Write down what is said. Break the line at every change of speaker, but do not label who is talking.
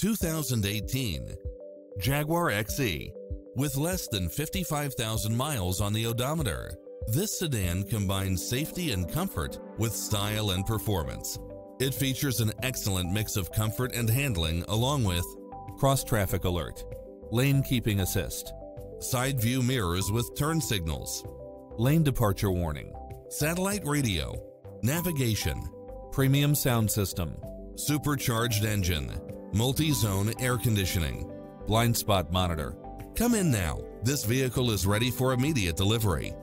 2018 Jaguar XE. With less than 55,000 miles on the odometer, this sedan combines safety and comfort with style and performance. It features an excellent mix of comfort and handling along with cross-traffic alert, lane keeping assist, side view mirrors with turn signals, lane departure warning, satellite radio, navigation, premium sound system, supercharged engine, multi-zone air conditioning, blind spot monitor. Come in now. This vehicle is ready for immediate delivery.